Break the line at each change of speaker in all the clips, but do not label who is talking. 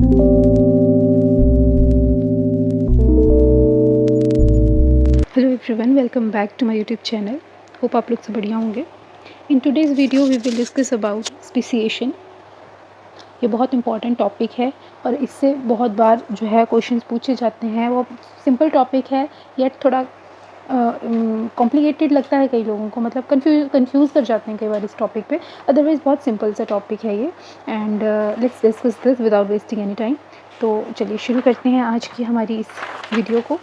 Hello everyone, welcome back to my YouTube channel. Hope आप लोग सब बढ़िया होंगे। In today's video we will discuss about speciation. ये बहुत इंपॉर्टेंट टॉपिक है और इससे बहुत बार जो है क्वेश्चंस पूछे जाते हैं। वो सिंपल टॉपिक है येट थोड़ा कॉम्प्लिकेटेड लगता है कई लोगों को, मतलब कंफ्यूज कर जाते हैं कई बार इस टॉपिक पे। अदरवाइज़ बहुत सिंपल सा टॉपिक है ये। And let's discuss this without wasting any time. तो चलिए शुरू करते हैं आज की हमारी इस वीडियो को।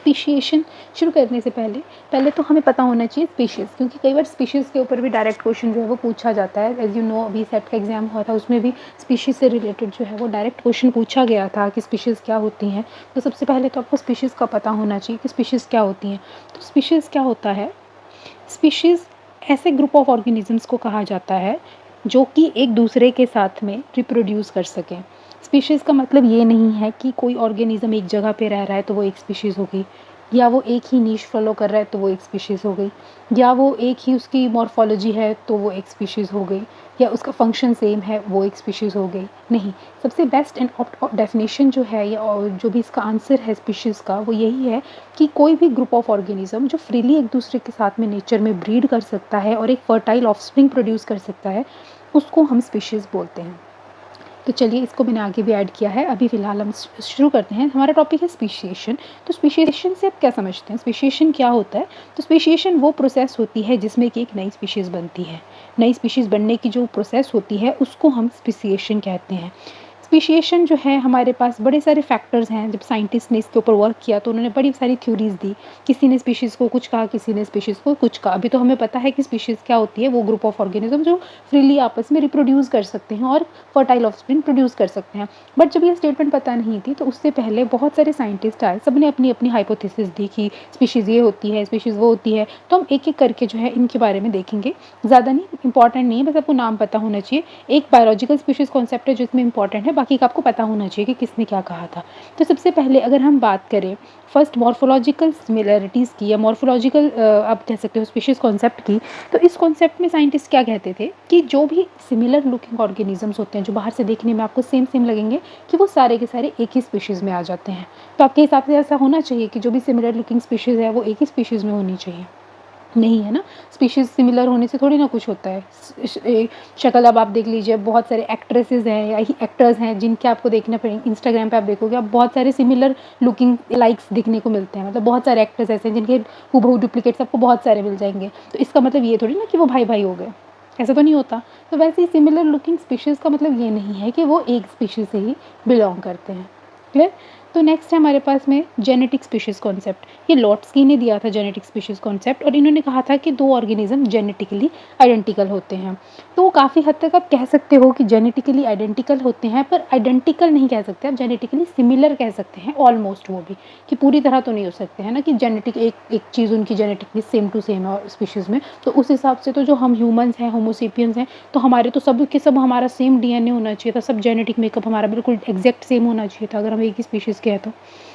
स्पीशिएशन शुरू करने से पहले तो हमें पता होना चाहिए स्पीशीज़, क्योंकि कई बार स्पीशीज़ के ऊपर भी डायरेक्ट क्वेश्चन जो है वो पूछा जाता है। एज यू नो, अभी सेट का एग्जाम हुआ था, उसमें भी स्पीशीज़ से रिलेटेड जो है वो डायरेक्ट क्वेश्चन पूछा गया था कि स्पीशीज़ क्या होती हैं। तो सबसे पहले तो आपको स्पीशीज़ का पता होना चाहिए कि स्पीशीज़ क्या होती हैं। तो स्पीशीज़ क्या होता है? स्पीशीज़ ऐसे ग्रुप ऑफ ऑर्गेनिजम्स को कहा जाता है जो कि एक दूसरे के साथ में रिप्रोड्यूस कर सकें। स्पीशीज़ का मतलब ये नहीं है कि कोई ऑर्गेनिज्म एक जगह पे रह रहा है तो वो एक स्पीशीज़ होगी, या वो एक ही नीश फॉलो कर रहा है तो वो एक स्पीशीज़ हो गई, या वो एक ही उसकी मॉर्फोलॉजी है तो वो एक स्पीशीज़ हो गई, या उसका फंक्शन सेम है वो एक स्पीशीज़ हो गई। नहीं, सबसे बेस्ट एंड डेफिनेशन जो है या जो भी इसका आंसर है स्पीशीज़ का, वो यही है कि कोई भी ग्रुप ऑफ ऑर्गेनिज्म जो फ्रीली एक दूसरे के साथ में नेचर में ब्रीड कर सकता है और एक फर्टाइल ऑफस्प्रिंग प्रोड्यूस कर सकता है, उसको हम स्पीशीज़ बोलते हैं। तो चलिए, इसको मैंने आगे भी ऐड किया है। अभी फ़िलहाल हम शुरू करते हैं। हमारा टॉपिक है स्पीशिएशन। तो स्पीशिएशन से आप क्या समझते हैं? स्पीशिएशन क्या होता है? तो स्पीशिएशन वो प्रोसेस होती है जिसमें कि एक नई स्पीशीज़ बनती है। नई स्पीशीज़ बनने की जो प्रोसेस होती है उसको हम स्पीशिएशन कहते हैं। स्पीशिएशन जो है, हमारे पास बड़े सारे फैक्टर्स हैं। जब साइंटिस्ट ने इसके ऊपर वर्क किया तो उन्होंने बड़ी सारी थ्योरीज़ दी। किसी ने स्पीशीज़ को कुछ कहा, किसी ने स्पीशीज़ को कुछ कहा। अभी तो हमें पता है कि स्पीशीज़ क्या होती है, वो ग्रुप ऑफ ऑर्गेनिज्म जो फ्रीली आपस में रिप्रोड्यूस कर सकते हैं और फर्टाइल ऑफस्प्रिंग प्रोड्यूस कर सकते हैं। बट जब ये स्टेटमेंट पता नहीं थी तो उससे पहले बहुत सारे साइंटिस्ट आए, सबने अपनी अपनी हाइपोथेसिस दी कि स्पीशीज़ ये होती है, स्पीशीज़ वो होती है। तो हम एक एक करके जो है इनके बारे में देखेंगे। ज़्यादा नहीं, इंपॉर्टेंट नहीं है, बस आपको नाम पता होना चाहिए। एक बायोलॉजिकल स्पीशीज़ कॉन्सेप्ट है जो इसमें इंपॉर्टेंट है, बाकी का आपको पता होना चाहिए कि किसने क्या कहा था। तो सबसे पहले अगर हम बात करें फर्स्ट मॉर्फोलॉजिकल सिमिलैरिटीज़ की, या मॉर्फोलॉजिकल आप कह सकते हो स्पीशीज़ कॉन्सेप्ट की, तो इस कॉन्सेप्ट में साइंटिस्ट क्या कहते थे कि जो भी सिमिलर लुकिंग ऑर्गेनिजम्स होते हैं, जो बाहर से देखने में आपको सेम सेम लगेंगे, कि वो सारे के सारे एक ही स्पीशीज़ में आ जाते हैं। तो आपके हिसाब से ऐसा होना चाहिए कि जो भी सिमिलर लुकिंग स्पीशीज़ है वो एक ही स्पीशीज़ में होनी चाहिए? नहीं, है ना। स्पीशीज़ सिमिलर होने से थोड़ी ना कुछ होता है। शक्ल अब आप देख लीजिए, बहुत सारे एक्ट्रेसेस हैं या एक्टर्स हैं जिनके आपको देखना पड़ेंगे। इंस्टाग्राम पे आप देखोगे, आप बहुत सारे सिमिलर लुकिंग लाइक्स दिखने को मिलते हैं। मतलब बहुत सारे एक्टर्स ऐसे हैं जिनके हूबहू डुप्लीकेट्स आपको बहुत सारे मिल जाएंगे। तो इसका मतलब ये थोड़ी ना कि वो भाई भाई हो गए, ऐसा तो नहीं होता। तो वैसे ही सिमिलर लुकिंग स्पीशीज़ का मतलब ये नहीं है कि वो एक स्पीशीज़ से ही बिलोंग करते हैं। क्लियर? तो नेक्स्ट है हमारे पास में जेनेटिक स्पीशीज़ कॉन्सेप्ट। ये लॉट्सकी ने दिया था जेनेटिक स्पीशीज़ कॉन्सेप्ट, और इन्होंने कहा था कि दो ऑर्गेनिज्म जेनेटिकली आइडेंटिकल होते हैं। तो काफ़ी हद तक आप कह सकते हो कि जेनेटिकली आइडेंटिकल होते हैं, पर आइडेंटिकल नहीं कह सकते, आप जेनेटिकली सिमिलर कह सकते हैं ऑलमोस्ट। वो भी कि पूरी तरह तो नहीं हो सकते हैं ना, कि जेनेटिक एक एक चीज़ उनकी जेनेटिकली सेम टू सेम है स्पीशीज़ में। तो उस हिसाब से तो जो हम ह्यूमन्स हैं, होमोसेपियंस हैं, तो हमारे तो सब के सब हमारा सेम डीएनए होना चाहिए था, सब जेनेटिक मेकअप हमारा बिल्कुल एग्जैक्ट सेम होना चाहिए था अगर हम एक ही स्पीशीज़ के हैं तो।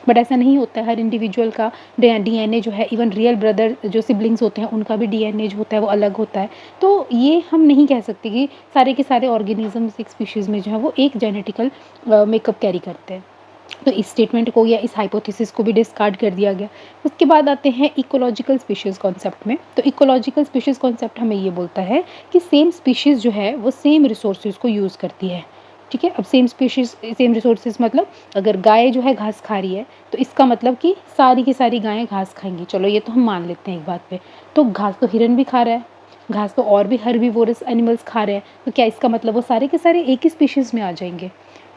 बट ऐसा नहीं होता है। हर इंडिविजुअल का डीएनए जो है, इवन रियल ब्रदर जो सिबलिंग्स होते हैं उनका भी डीएनए जो होता है वो अलग होता है। तो ये हम नहीं कह सकते कि सारे के सारे ऑर्गेनिजम्स एक स्पीशीज़ में जो है वो एक जेनेटिकल मेकअप कैरी करते हैं। तो इस स्टेटमेंट को या इस हाइपोथेसिस को भी डिस्कार्ड कर दिया गया। उसके बाद आते हैं इकोलॉजिकल स्पीशीज़ कॉन्सेप्ट में। तो इकोलॉजिकल स्पीशीज़ कॉन्सेप्ट हमें ये बोलता है कि सेम स्पीशीज़ जो है वो सेम रिसोर्सेज को यूज़ करती है। ठीक है, अब सेम स्पीशीज़ सेम रिसोर्सेज मतलब अगर गाय जो है घास खा रही है तो इसका मतलब कि सारी की सारी गायें घास खाएंगी। चलो, ये तो हम मान लेते हैं एक बात पे। तो घास तो हिरन भी खा रहा है, घास तो और भी हर्बीवोरस एनिमल्स खा रहे हैं। तो क्या इसका मतलब वो सारे के सारे एक ही स्पीशीज़ में आ जाएंगे?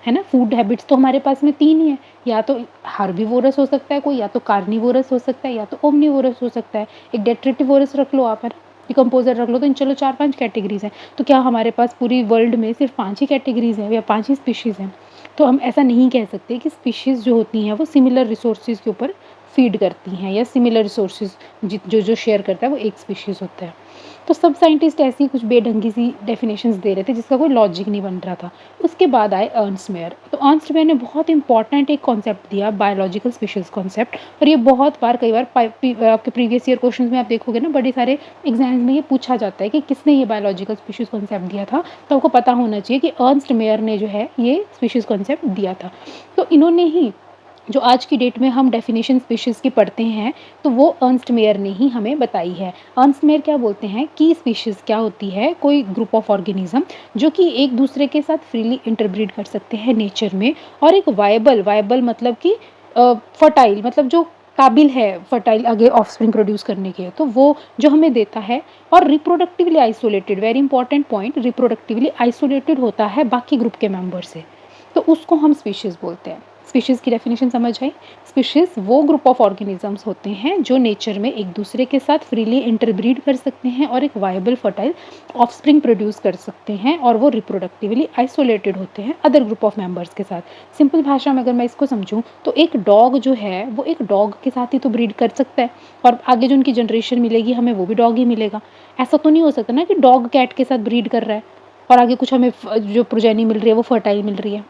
है ना। फूड हैबिट्स तो हमारे पास में तीन ही है, या तो हर्बीवोरस हो सकता है कोई, या तो कार्निवोरस हो सकता है, या तो ओमनीवोरस हो सकता है। एक डेट्रिटिवोरस रख लो आप, है ना, डिकम्पोजर रख लो, तो इन चलो 4-5 कैटेगरीज हैं। तो क्या हमारे पास पूरी वर्ल्ड में सिर्फ 5 ही कैटेगरीज हैं या 5 ही स्पीशीज़ हैं? तो हम ऐसा नहीं कह सकते कि स्पीशीज़ जो होती हैं वो सिमिलर रिसोर्सेज के ऊपर फीड करती हैं या सिमिलर रिसोर्सेज जो जो शेयर करता है वो एक स्पीशीज़ होता है। तो सब साइंटिस्ट ऐसी कुछ बेढंगी सी डेफिनेशंस दे रहे थे जिसका कोई लॉजिक नहीं बन रहा था। उसके बाद आए अर्न्स्ट मेयर। तो अर्न्स्ट मेयर ने बहुत इंपॉर्टेंट एक कॉन्सेप्ट दिया, बायोलॉजिकल स्पीशीज़ कॉन्सेप्ट, और ये बहुत बार कई बार आपके प्रीवियस ईयर क्वेश्चंस में आप देखोगे ना, बड़े सारे एग्जाम्स में ये पूछा जाता है कि किसने ये बायोलॉजिकल स्पीशीज़ कॉन्सेप्ट दिया था। तो आपको पता होना चाहिए कि अर्न्स्ट मेयर ने जो है ये स्पीशीज़ कॉन्सेप्ट दिया था। तो इन्होंने ही जो आज की डेट में हम डेफिनेशन स्पीशीज़ की पढ़ते हैं, तो वो अर्न्स्ट मेयर ने ही हमें बताई है। अर्न्स्ट मेयर क्या बोलते हैं कि स्पीशीज़ क्या होती है, कोई ग्रुप ऑफ ऑर्गेनिज्म जो कि एक दूसरे के साथ फ्रीली इंटरब्रीड कर सकते हैं नेचर में, और एक वायबल मतलब कि फर्टाइल, मतलब जो काबिल है फर्टाइल आगे ऑफस्प्रिंग प्रोड्यूस करने के, तो वो जो हमें देता है। और reproductively isolated, very important point, reproductively isolated होता है बाकी ग्रुप के मेंबर से, तो उसको हम स्पीशीज़ बोलते हैं। स्पीशीज़ की डेफिनेशन समझ आई। स्पीशीज़ वो ग्रुप ऑफ ऑर्गेनिजम्स होते हैं जो नेचर में एक दूसरे के साथ फ्रीली इंटरब्रीड कर सकते हैं और एक वायबल फर्टाइल ऑफस्प्रिंग प्रोड्यूस कर सकते हैं, और वो रिप्रोडक्टिवली आइसोलेटेड होते हैं अदर ग्रुप ऑफ मेंबर्स के साथ। सिंपल भाषा में अगर मैं इसको समझूं तो एक डॉग जो है वो एक डॉग के साथ ही तो ब्रीड कर सकता है, और आगे जो उनकी जनरेशन मिलेगी हमें वो भी डॉग ही मिलेगा। ऐसा तो नहीं हो सकता ना कि डॉग कैट के साथ ब्रीड कर रहा है और आगे कुछ हमें जो प्रोजेनी मिल रही है वो फर्टाइल मिल रही है,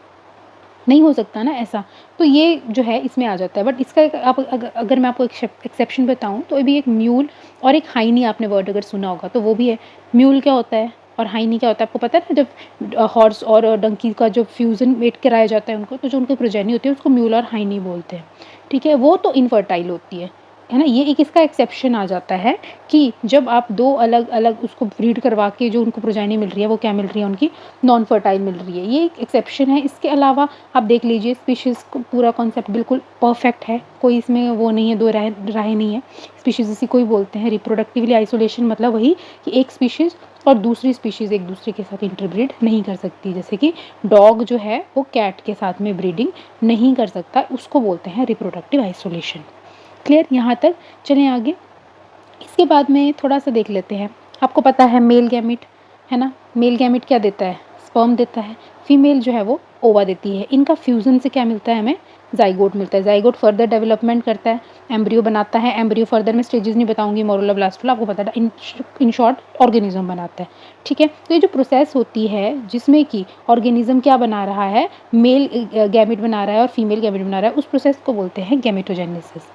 नहीं हो सकता ना ऐसा। तो ये जो है इसमें आ जाता है। बट इसका एक आप अगर मैं आपको एक्सेप्शन बताऊँ तो अभी एक म्यूल और एक हाइनी आपने वर्ड अगर सुना होगा तो वो भी है। म्यूल क्या होता है और हाइनी क्या होता है आपको पता है ना, जब हॉर्स और डंकी का जो फ्यूज़न मेट कराया जाता है उनको, तो जो उनकी प्रोजेनी होती है उसको म्यूल और हाइनी बोलते हैं। ठीक है, वो तो इनफर्टाइल होती है ना। ये एक इसका एक्सेप्शन आ जाता है कि जब आप दो अलग अलग उसको ब्रीड करवा के जो उनको प्रोजेनी मिल रही है वो क्या मिल रही है, उनकी नॉन फर्टाइल मिल रही है। ये एक एक्सेप्शन है। इसके अलावा आप देख लीजिए स्पीशीज़ को पूरा कॉन्सेप्ट बिल्कुल परफेक्ट है, कोई इसमें वो नहीं है, दो राय नहीं है। स्पीशीज़ इसी को ही बोलते हैं रिप्रोडक्टिवली आइसोलेशन, मतलब वही कि एक स्पीशीज़ और दूसरी स्पीशीज़ एक दूसरे के साथ इंटरब्रीड नहीं कर सकती। जैसे कि डॉग जो है वो कैट के साथ में ब्रीडिंग नहीं कर सकता, उसको बोलते हैं रिप्रोडक्टिव आइसोलेशन। क्लियर यहाँ तक? चलें आगे। इसके बाद में थोड़ा सा देख लेते हैं। आपको पता है मेल गैमिट है ना, मेल गैमिट क्या देता है, स्पर्म देता है। फीमेल जो है वो ओवा देती है। इनका फ्यूज़न से क्या मिलता है, हमें जाइगोट मिलता है। जाइगोट फर्दर डेवलपमेंट करता है, एम्ब्रियो बनाता है। एम्ब्रियो फर्दर में स्टेजेस नहीं बताऊंगी, मोरुला ब्लास्टुला आपको पता है, इन शॉर्ट ऑर्गेनिज्म बनाता है। ठीक है, तो ये जो प्रोसेस होती है जिसमें कि ऑर्गेनिज्म क्या बना रहा है, मेल गैमिट बना रहा है और फीमेल गैमिट बना रहा है, उस प्रोसेस को बोलते हैं गैमेटोजेनेसिस।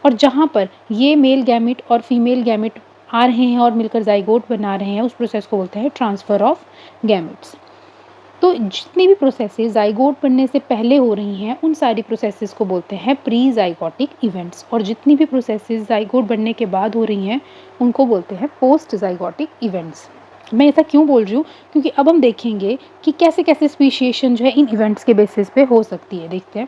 और जहाँ पर ये मेल गैमिट और फीमेल गैमिट आ रहे हैं और मिलकर जाइगोट बना रहे हैं, उस प्रोसेस को बोलते हैं ट्रांसफ़र ऑफ गैमिट्स। तो जितनी भी प्रोसेसेस जाइगोट बनने से पहले हो रही हैं उन सारी प्रोसेसेस को बोलते हैं प्री जाइगोटिक इवेंट्स, और जितनी भी प्रोसेसेस जाइगोट बनने के बाद हो रही हैं उनको बोलते हैं पोस्ट जाइगोटिक इवेंट्स। मैं ऐसा क्यों बोल रही हूँ, क्योंकि अब हम देखेंगे कि कैसे कैसे स्पीशिएशन जो है इन इवेंट्स के बेसिस पे हो सकती है। देखते हैं।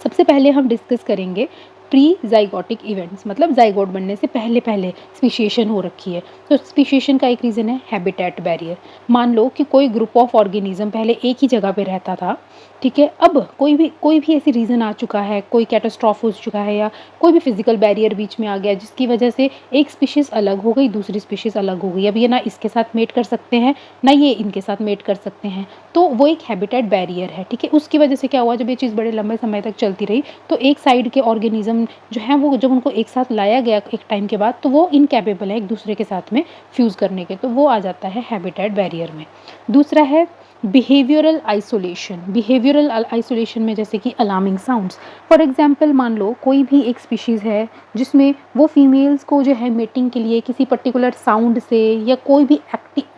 सबसे पहले हम डिस्कस करेंगे प्री जाइगोटिक इवेंट्स, मतलब जाइगोट बनने से पहले पहले स्पीशिएशन हो रखी है। तो स्पीशिएशन का एक रीज़न है हैबिटेट बैरियर। मान लो कि कोई ग्रुप ऑफ ऑर्गेनिज्म पहले एक ही जगह पे रहता था, ठीक है, अब कोई भी ऐसी रीज़न आ चुका है, कोई कैटास्ट्रॉफ हो चुका है या कोई भी फिजिकल बैरियर बीच में आ गया जिसकी वजह से एक स्पीशीज़ अलग हो गई, दूसरी स्पीशीज़ अलग हो गई। अब ये ना इसके साथ मेट कर सकते हैं ना ये इनके साथ मेट कर सकते हैं, तो वो एक हैबिटेट बैरियर है। ठीक है, उसकी वजह से क्या हुआ, जब ये चीज़ बड़े लंबे समय तक चलती रही तो एक साइड के ऑर्गेनिज्म जो है वो जब उनको एक साथ लाया गया एक टाइम के बाद, तो वो इनकैपेबल है एक दूसरे के साथ में फ्यूज़ करने के, तो वो आ जाता है हैबिटेट बैरियर में। दूसरा है बिहेवियरल आइसोलेशन। बिहेवियरल आइसोलेशन में जैसे कि अलार्मिंग साउंड्स। फॉर एग्जांपल मान लो कोई भी एक स्पीशीज़ है जिसमें वो फीमेल्स को जो है मेटिंग के लिए किसी पर्टिकुलर साउंड से या कोई भी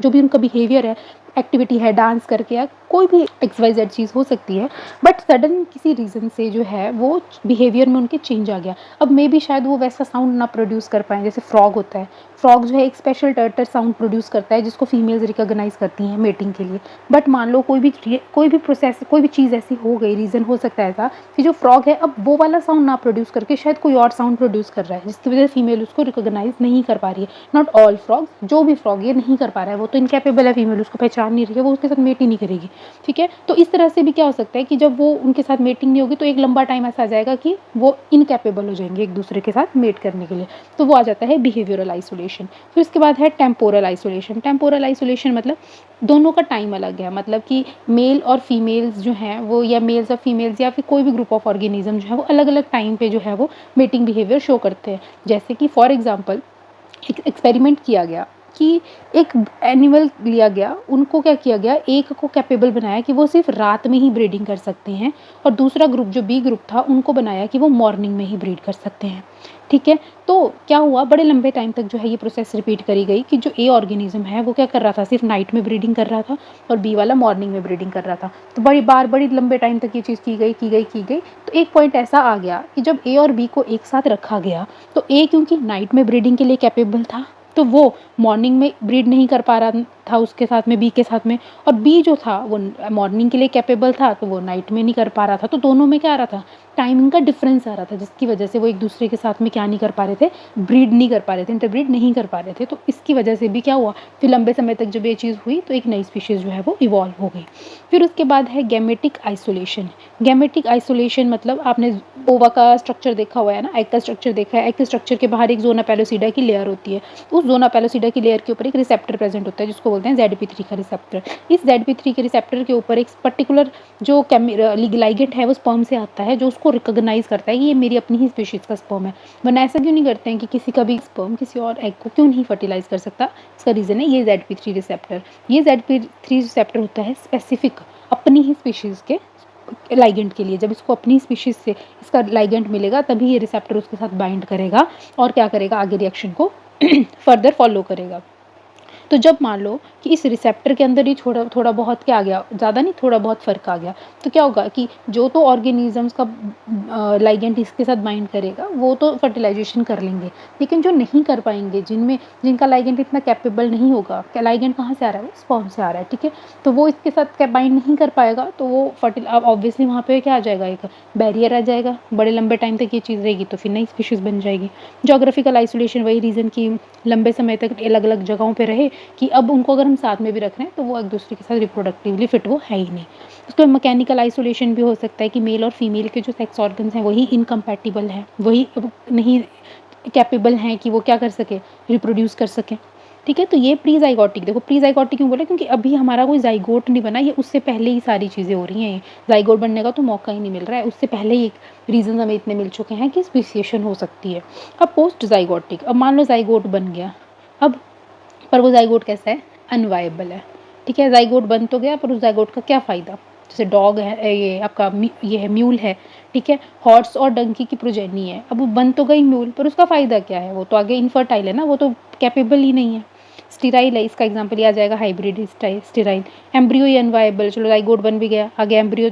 जो भी उनका बिहेवियर है, एक्टिविटी है, डांस करके या कोई भी XYZ चीज़ हो सकती है, बट सडन किसी रीज़न से जो है वो बिहेवियर में उनके चेंज आ गया। अब मे बी शायद वो वैसा साउंड ना प्रोड्यूस कर पाएँ जैसे फ्रॉग होता है। फ्रॉग जो है एक स्पेशल टर्टर साउंड प्रोड्यूस करता है जिसको फीमेल्स रिकॉग्नाइज करती हैं मेटिंग के लिए। बट मान लो कोई भी प्रोसेस, कोई भी चीज़ ऐसी हो गई, रीज़न हो सकता है ऐसा कि जो फ्रॉग है अब वो वाला साउंड ना प्रोड्यूस करके शायद कोई और साउंड प्रोड्यूस कर रहा है, जिसकी वजह से फीमेल उसको रिकॉग्नाइज नहीं कर पा रही है। नॉट ऑल फ्रॉग, जो भी फ्रॉग ये नहीं कर पा रहा है, वो तो इनकैपेबल है, फीमेल उसको पहचान नहीं रही है, वो उसके साथ मेट ही नहीं करेगी। ठीक है, तो इस तरह से भी क्या हो सकता है कि जब वो उनके साथ मेटिंग नहीं होगी तो एक लंबा टाइम ऐसा आ जाएगा कि वो इनकैपेबल हो जाएंगे एक दूसरे के साथ मेट करने के लिए, तो वो आ जाता है बिहेवियरल आइसोलेशन। आइसोलेशन। फिर उसके बाद है टेम्पोरल आइसोलेशन। टेम्पोरल आइसोलेशन मतलब दोनों का टाइम अलग है, मतलब कि मेल और फीमेल्स जो हैं वो, या मेल्स और फीमेल्स या फिर कोई भी ग्रुप ऑफ ऑर्गेनिज्म जो है वो अलग अलग टाइम पे जो है वो मेटिंग बिहेवियर शो करते हैं। जैसे कि फॉर एग्जांपल एक एक्सपेरिमेंट किया गया कि एक एनिमल लिया गया, उनको क्या किया गया, एक को कैपेबल बनाया कि वो सिर्फ रात में ही ब्रीडिंग कर सकते हैं, और दूसरा ग्रुप जो बी ग्रुप था उनको बनाया कि वो मॉर्निंग में ही ब्रीड कर सकते हैं। ठीक है, तो क्या हुआ, बड़े लंबे टाइम तक जो है ये प्रोसेस रिपीट करी गई कि जो ए ऑर्गेनिज्म है वो क्या कर रहा था, सिर्फ नाइट में ब्रीडिंग कर रहा था, और बी वाला मॉर्निंग में ब्रीडिंग कर रहा था। तो बड़ी लंबे टाइम तक ये चीज़ की गई। तो एक पॉइंट ऐसा आ गया कि जब ए और बी को एक साथ रखा गया, तो ए क्योंकि नाइट में ब्रीडिंग के लिए कैपेबल था, तो वो मॉर्निंग में ब्रीड नहीं कर पा रहा था उसके साथ में, बी के साथ में, और बी जो था वो मॉर्निंग के लिए कैपेबल था, तो वो नाइट में नहीं कर पा रहा था। तो दोनों में क्या आ रहा था, टाइमिंग का डिफरेंस आ रहा था, जिसकी वजह से वो एक दूसरे के साथ में क्या नहीं कर पा रहे थे, ब्रीड नहीं कर पा रहे थे, इंटरब्रीड नहीं कर पा रहे थे। तो इसकी वजह से भी क्या हुआ, फिर लंबे समय तक जब ये चीज़ हुई तो एक नई स्पीशीज़ जो है वो इवॉल्व हो गई। फिर उसके बाद है गैमेटिक आइसोलेशन। गैमेटिक आइसोलेशन मतलब आपने ओवा का स्ट्रक्चर देखा हुआ है ना, एग का स्ट्रक्चर देखा है। एग के स्ट्रक्चर के बाहर एक ज़ोना पेलोसिडा की लेयर होती है, तो उस ज़ोना पेलोसिडा की लेयर के ऊपर एक रिसेप्टर प्रेजेंट होता है जिसको बोलते हैं ZP3 का रिसेप्टर। इस ZP3 के रिसेप्टर के ऊपर एक पर्टिकुलर जो लाइगेंड है वो स्पर्म से आता है, जो उसको रिकॉग्नाइज करता है कि ये मेरी अपनी ही स्पीशीज़ का स्पर्म है। वरना ऐसा क्यों नहीं करते हैं कि किसी का भी स्पर्म किसी और एग को क्यों नहीं फर्टिलाइज कर सकता, इसका रीज़न है ये ZP3 रिसेप्टर। ये ZP3 रिसेप्टर होता है स्पेसिफिक अपनी ही स्पीशीज़ के लाइगेंड के लिए। जब इसको अपनी स्पीशीज़ से इसका लाइगेंड मिलेगा तभी ये रिसेप्टर उसके साथ बाइंड करेगा और क्या करेगा, आगे रिएक्शन को फर्दर फॉलो करेगा। तो जब मान लो कि इस रिसेप्टर के अंदर ही थोड़ा बहुत क्या आ गया, ज़्यादा नहीं थोड़ा बहुत फ़र्क आ गया, तो क्या होगा कि जो तो ऑर्गेनिजम्स का लाइगेंड इसके साथ बाइंड करेगा वो तो फर्टिलाइजेशन कर लेंगे, लेकिन जो नहीं कर पाएंगे, जिनका लाइगेंड इतना कैपेबल नहीं होगा, क्या लाइगेंड कहाँ से आ रहा है, वो स्पर्म से आ रहा है, ठीक है, तो वो इसके साथ क्या बाइंड नहीं कर पाएगा, तो वो अब ऑब्वियसली वहाँ पे क्या आ जाएगा, एक बैरियर आ जाएगा। बड़े लंबे टाइम तक ये चीज़ रहेगी तो फिर नई स्पीशीज़ बन जाएगी। जोग्राफिकल आइसोलेशन, वही रीज़न कि लंबे समय तक अलग अलग जगहों पे रहे कि अब उनको अगर हम साथ में भी रख रहे हैं तो वो एक दूसरे के साथ रिप्रोडक्टिवली फिट वो है ही नहीं। उसको मैकेनिकल आइसोलेशन भी हो सकता है कि मेल और फीमेल के जो सेक्स ऑर्गन्स हैं वही इनकम्पैटिबल हैं, वही नहीं कैपेबल हैं कि वो क्या कर सके, रिप्रोड्यूस कर सकें। ठीक है, तो ये प्री ज़ाइगोटिक, देखो प्री ज़ाइगोटिक क्यों बोला, क्योंकि अभी हमारा कोई ज़ाइगोट नहीं बना, ये उससे पहले ही सारी चीज़ें हो रही हैं। ज़ाइगोट बनने का तो मौका ही नहीं मिल रहा है, उससे पहले ही रीज़न हमें इतने मिल चुके हैं कि स्पीसिएशन हो सकती है। अब पोस्ट ज़ाइगोटिक, अब मान लो ज़ाइगोट बन गया, अब पर वो ज़ाइगोट कैसा है, अनवायबल है। ठीक है, ज़ाइगोट बन तो गया पर उस ज़ाइगोट का क्या फ़ायदा, जैसे डॉग है, ये आपका ये है म्यूल है, ठीक है, हॉर्स और डंकी की प्रोजेनी है। अब वो बन तो गई म्यूल, पर उसका फ़ायदा क्या है, वो तो आगे इनफर्टाइल है ना, वो तो कैपेबल ही नहीं है, स्टीराइल है। इसका एग्जाम्पल ये आ जाएगा हाइब्रिड स्टीराइल। एम्ब्रियो ही अनवायबल, चलो ज़ाइगोट बन भी गया, आगे एम्ब्रियो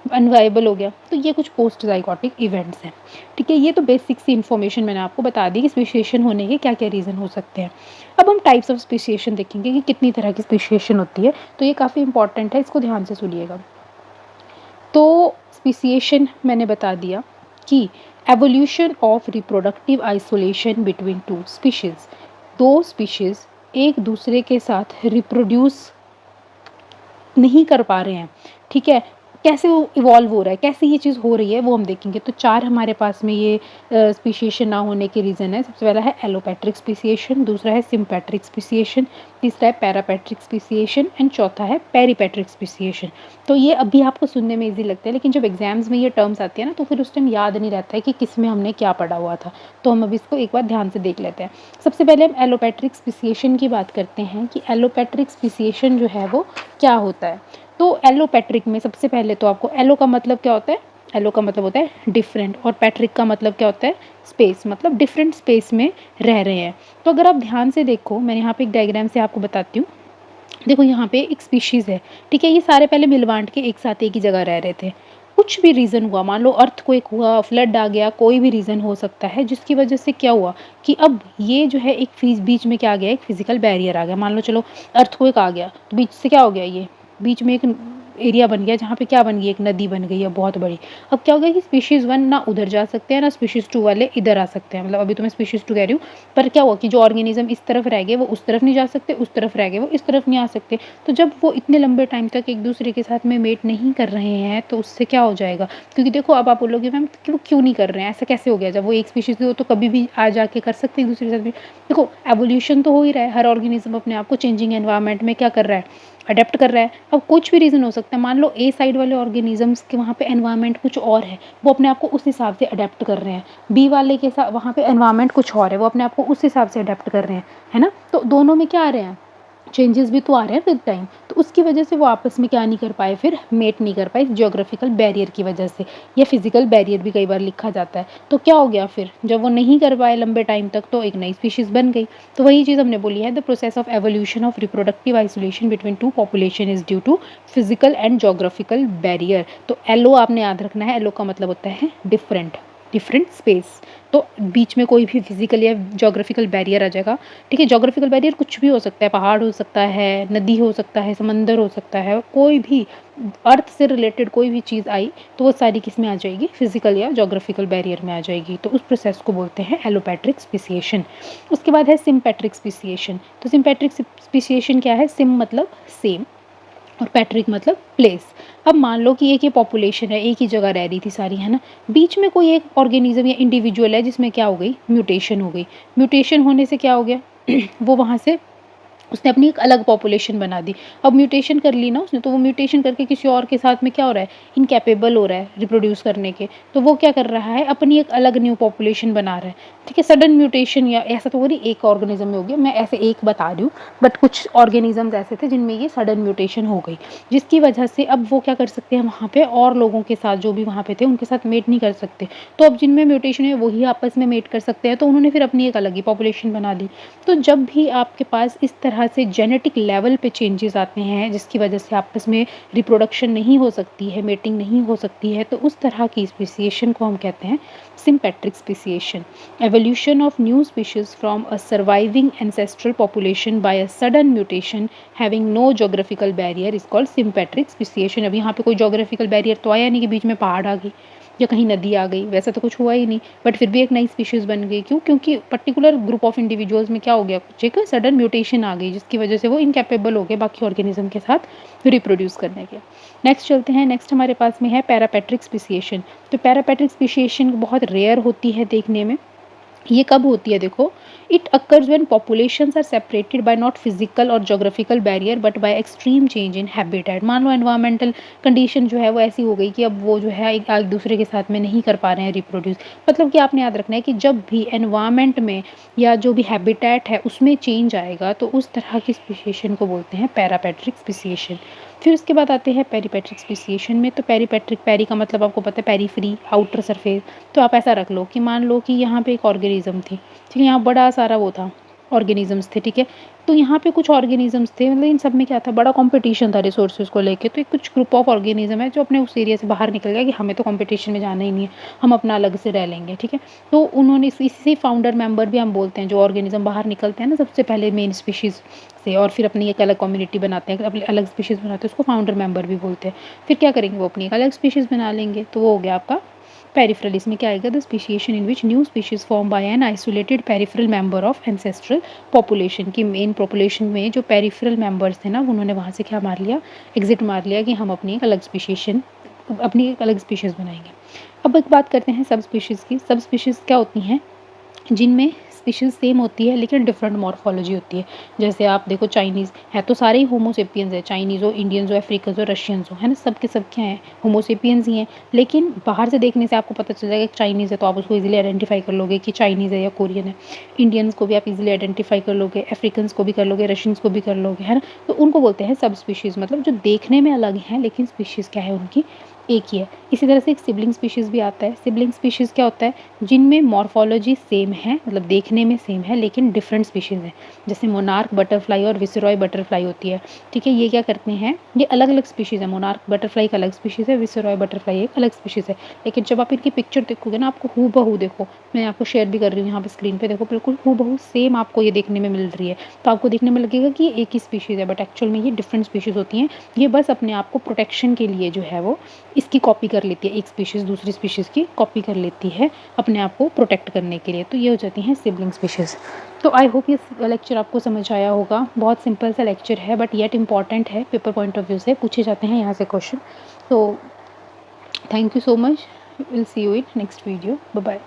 अनवायबल हो गया। तो ये कुछ पोस्ट ज़ाइगोटिक इवेंट्स हैं। ठीक है, ये तो बेसिक सी इन्फॉर्मेशन मैंने आपको बता दी कि स्पेसिएशन होने के क्या क्या रीज़न हो सकते हैं। अब हम टाइप्स ऑफ स्पेसिएशन देखेंगे कि कितनी तरह की स्पेसिएशन होती है, तो ये काफ़ी इंपॉर्टेंट है, इसको ध्यान से सुनिएगा। तो स्पेसिएशन मैंने बता दिया कि evolution of reproductive isolation between to species, दो स्पीशीज़ एक दूसरे के साथ रिप्रोड्यूस नहीं कर पा रहे हैं, ठीक है, कैसे वो इवॉल्व हो रहा है, कैसे ये चीज़ हो रही है वो हम देखेंगे। तो 4 हमारे पास में ये स्पेसिएशन ना होने के रीज़न है। सबसे पहला है एलोपेट्रिक स्पेसिएशन, दूसरा है सिम्पेट्रिक स्पेसिएशन, तीसरा है पैरापेट्रिक स्पेसिएशन एंड चौथा है पेरिपेट्रिक स्पेसिएशन। तो ये अभी आपको सुनने में ईज़ी लगता है, लेकिन जब एग्जाम्स में ये टर्म्स आती है ना तो फिर उस टाइम याद नहीं रहता है कि किस में हमने क्या पढ़ा हुआ था। तो हम अभी इसको एक बार ध्यान से देख लेते हैं। सबसे पहले हम एलोपेट्रिक स्पेसिएशन की बात करते हैं कि एलोपेट्रिक स्पेसिएशन जो है वो क्या होता है। तो एलोपेट्रिक में सबसे पहले तो आपको एलो का मतलब क्या होता है, एलो का मतलब होता है डिफरेंट, और पैट्रिक का मतलब क्या होता है, स्पेस, मतलब डिफरेंट स्पेस में रह रहे हैं। तो अगर आप ध्यान से देखो, मैंने यहाँ पे एक डायग्राम से आपको बताती हूँ। देखो यहाँ पे एक स्पीशीज़ है, ठीक है, ये सारे पहले मिल बांट के एक साथ एक ही जगह रह रहे थे। कुछ भी रीज़न हुआ, मान लो अर्थक्वेक हुआ, फ्लड आ गया, कोई भी रीज़न हो सकता है जिसकी वजह से क्या हुआ कि अब ये जो है एक बीच में क्या आ गया, एक फिजिकल बैरियर आ गया। मान लो चलो अर्थक्वेक आ गया तो बीच से क्या हो गया, ये बीच में एक एरिया बन गया जहाँ पे क्या बन गई, एक नदी बन गई है बहुत बड़ी। अब क्या हो गया कि स्पीशीज़ 1 ना उधर जा सकते हैं, ना स्पीशीज़ 2 वाले इधर आ सकते हैं। मतलब अभी तो मैं स्पीशीज़ 2 कह रही हूँ, पर क्या हुआ कि जो ऑर्गेनिज़्म इस तरफ रह गए वो उस तरफ नहीं जा सकते, उस तरफ रह गए वो इस तरफ नहीं आ सकते। तो जब वो इतने लंबे टाइम तक एक-दूसरे के साथ में मेट नहीं कर रहे हैं, तो उससे क्या हो जाएगा? क्योंकि देखो अब आप बोलोगे मैम कि वो क्यों नहीं कर रहे हैं? ऐसा कैसे हो गया? जब वो एक स्पीशीज़ थे वो तो कभी भी आ जाके कर सकते हैं एक-दूसरे के साथ में। देखो एवोल्यूशन तो हो ही रहा है, हर ऑर्गेनिज़्म अपने आप को चेंजिंग एनवायरनमेंट में क्या कर रहा है? अडैप्ट कर रहा है। अब कुछ भी रीज़न हो सकता है, मान लो ए साइड वाले ऑर्गेनिज़म्स के वहाँ पे एनवायरनमेंट कुछ और है, वो अपने आप को उस हिसाब से अडैप्ट कर रहे हैं। बी वाले के साथ वहाँ पे एनवायरनमेंट कुछ और है, वो अपने आप को उस हिसाब से अडैप्ट कर रहे हैं, है ना? तो दोनों में क्या आ रहे हैं? चेंजेस भी तो आ रहे हैं विद टाइम। तो उसकी वजह से वो आपस में क्या नहीं कर पाए, फिर मेट नहीं कर पाए जियोग्राफिकल बैरियर की वजह से, या फिजिकल बैरियर भी कई बार लिखा जाता है। तो क्या हो गया फिर, जब वो नहीं कर पाए लंबे टाइम तक, तो एक नई स्पीशीज़ बन गई। तो वही चीज़ हमने बोली है, the process of evolution of reproductive isolation between two population is due to physical and geographical barrier. तो एलओ आपने याद रखना है, एलओ का मतलब होता है डिफरेंट, डिफरेंट स्पेस। तो बीच में कोई भी फिजिकल या ज्योग्राफिकल बैरियर आ जाएगा। ठीक है, ज्योग्राफिकल बैरियर कुछ भी हो सकता है, पहाड़ हो सकता है, नदी हो सकता है, समंदर हो सकता है, कोई भी अर्थ से रिलेटेड कोई भी चीज़ आई तो वो सारी किस में आ जाएगी, फिजिकल या ज्योग्राफिकल बैरियर में आ जाएगी। तो उस प्रोसेस को बोलते हैं एलोपैट्रिक स्पीसिएशन। उसके बाद है सिम्पैट्रिक स्पीसिएशन। तो सिम्पैट्रिक स्पीसिएशन क्या है? सिम मतलब सेम और पैट्रिक मतलब प्लेस। अब मान लो कि एक ये पॉपुलेशन है, एक ही जगह रह रही थी सारी, है ना? बीच में कोई एक ऑर्गेनिज्म या इंडिविजुअल है जिसमें क्या हो गई, म्यूटेशन हो गई। म्यूटेशन होने से क्या हो गया वो वहाँ से उसने अपनी एक अलग पॉपुलेशन बना दी। अब म्यूटेशन कर ली ना उसने, तो वो म्यूटेशन करके किसी और के साथ में क्या हो रहा है, इनकैपेबल हो रहा है रिप्रोड्यूस करने के। तो वो क्या कर रहा है, अपनी एक अलग न्यू पॉपुलेशन बना रहा है। ठीक है, सडन म्यूटेशन, या ऐसा तो हो रही एक ऑर्गेनिज्म में हो गया, मैं ऐसे एक बता रही हूँ, बट कुछ ऑर्गेनिजम्स ऐसे थे जिनमें ये सडन म्यूटेशन हो गई, जिसकी वजह से अब वो क्या कर सकते हैं, वहाँ पे और लोगों के साथ जो भी वहाँ पे थे उनके साथ मेट नहीं कर सकते। तो अब जिनमें म्यूटेशन है वही आपस में मेट कर सकते हैं, तो उन्होंने फिर अपनी एक अलग ही पॉपुलेशन बना ली। तो जब भी आपके पास इस तरह से जेनेटिक लेवल पे चेंजेस आते हैं जिसकी वजह से आपस में रिप्रोडक्शन नहीं हो सकती है, मेटिंग नहीं हो सकती है, तो उस तरह की स्पीसिएशन को हम कहते हैं sympatric speciation. Evolution of new species from a surviving ancestral population by a sudden mutation having no geographical barrier is called sympatric speciation. अब यहाँ पे कोई जोग्राफिकल बैरियर तो आया नहीं कि बीच में पहाड़ आ गई या कहीं नदी आ गई, वैसा तो कुछ हुआ ही नहीं, बट फिर भी एक नई स्पीशीज़ बन गई। क्यों? क्योंकि पर्टिकुलर ग्रुप ऑफ इंडिविजुअल्स में क्या हो गया, कुछ एक सडन म्यूटेशन आ गई जिसकी वजह से वो इनकैपेबल हो गए बाकी ऑर्गेनिज्म के साथ रिप्रोड्यूस करने के। नेक्स्ट चलते हैं, नेक्स्ट हमारे पास में है पैरापेट्रिक स्पीसिएशन। तो पैरापेट्रिक स्पीसिएशन बहुत रेयर होती है देखने में। ये कब होती है देखो, it occurs when populations are separated by not physical और geographical barrier but by extreme change in habitat. मान लो एनवायरमेंटल कंडीशन जो है वो ऐसी हो गई कि अब वो जो है एक दूसरे के साथ में नहीं कर पा रहे हैं रिप्रोड्यूस। मतलब कि आपने याद रखना है कि जब भी एनवायरमेंट में या जो भी हैबिटेट है उसमें चेंज आएगा तो उस तरह की स्पीसिएशन को बोलते हैं पैरापेट्रिक स्पीसिएशन। फिर उसके बाद आते हैं पेरीपेट्रिक स्पीसिएशन में। तो पेरीपेट्रिक, पेरी का मतलब आपको पता है पेरीफ्री, आउटर सरफेस। तो आप ऐसा रख लो कि मान लो कि यहाँ पे एक ऑर्गेनिज्म थी, ठीक है, यहाँ बड़ा सारा वो था, ऑर्गेनिजम्स थे, ठीक है। तो यहाँ पे कुछ ऑर्गेनिजम्स थे, मतलब इन सब में क्या था, बड़ा कंपटीशन था रिसोर्सेज को लेके। तो एक कुछ ग्रुप ऑफ ऑर्गेनिज्म है जो अपने उस एरिया से बाहर निकल गया कि हमें तो कंपटीशन में जाना ही नहीं है, हम अपना अलग से रह लेंगे, ठीक है। तो उन्होंने इसी फाउंडर मेंबर भी हम बोलते हैं, जो ऑर्गेनिज्म बाहर निकलते हैं ना सबसे पहले मेन स्पीशीज़ से और फिर अपनी एक अलग कम्युनिटी बनाते हैं, अपनी अलग स्पीशीज़ बनाते हैं, उसको फाउंडर मेंबर भी बोलते हैं। फिर क्या करेंगे, वो अपनी एक अलग स्पीशीज़ बना लेंगे, तो वो हो गया आपका पेरिफेरल। इसमें क्या आएगा, the speciation in which new species form by an isolated peripheral member of ancestral population. की मेन पॉपुलेशन में जो पेरिफेरल मेंबर्स थे ना उन्होंने वहाँ से क्या मार लिया, एग्जिट मार लिया कि हम अपनी एक अलग स्पीशिएशन, अपनी एक अलग स्पीशीज़ बनाएंगे। अब एक बात करते हैं सब स्पीशीज़ की। सब स्पीशीज़ क्या होती हैं, जिनमें स्पीशीज़ सेम होती है लेकिन डिफरेंट मॉर्फोलॉजी होती है। जैसे आप देखो चाइनीज़ है तो सारे ही होमोसेपियंस है, चाइनीज़ हो, इंडियंस हो, अफ्रीकन्स हो, रशियंस हो, है ना, सब के सब क्या हैं, होमोसेपियंस ही हैं। लेकिन बाहर से देखने से आपको पता चल जाएगा कि चाइनीज़ है तो आप उसको इजीली आइडेंटिफाई कर लोगे कि चाइनीज़ है या कोरियन है। इंडियंस को भी आप इजीली आइडेंटिफाई कर लोगे, अफ्रीकन्स को भी कर लोगे, रशियंस को भी कर लोगे, है ना। तो उनको बोलते हैं सब स्पीशीज़, मतलब जो देखने में अलग हैं लेकिन स्पीशीज़ क्या है उनकी एक ही है। इसी तरह से एक सिबलिंग स्पीशीज़ भी आता है। सिबलिंग स्पीशीज़ क्या होता है, जिनमें मॉर्फोलॉजी सेम है, मतलब देखने में सेम है लेकिन डिफरेंट स्पीशीज़ हैं। जैसे मोनार्क बटरफ्लाई और विसिरॉय बटरफ्लाई होती है, ठीक है। ये क्या करते हैं, ये अलग-अलग स्पीशीज़ है। मोनार्क बटरफ्लाई एक अलग स्पीशीज़ है, विसिरॉय बटरफ्लाई एक अलग स्पीशीज़ है। लेकिन जब आप इनकी पिक्चर देखोगे ना, आपको हूबहू, देखो मैं आपको शेयर भी कर रही हूँ यहाँ पे स्क्रीन पे, देखो बिल्कुल हूबहू सेम आपको ये देखने में मिल रही है। तो आपको देखने में लगेगा कि ये एक ही स्पीशीज़ है, बट एक्चुअल में ये डिफरेंट स्पीशीज़ होती हैं। ये बस अपने आप को प्रोटेक्शन के लिए जो है वो इसकी कॉपी कर लेती है, एक स्पीशीज़ दूसरी स्पीशीज़ की कॉपी कर लेती है अपने आप को प्रोटेक्ट करने के लिए। तो ये हो जाती हैं सिबलिंग स्पीशीज़। तो आई होप ये लेक्चर आपको समझ आया होगा। बहुत सिंपल सा लेक्चर है बट येट इम्पॉर्टेंट है, पेपर पॉइंट ऑफ व्यू से पूछे जाते हैं यहाँ से क्वेश्चन। तो thank you so much, will see you in next video, bye bye.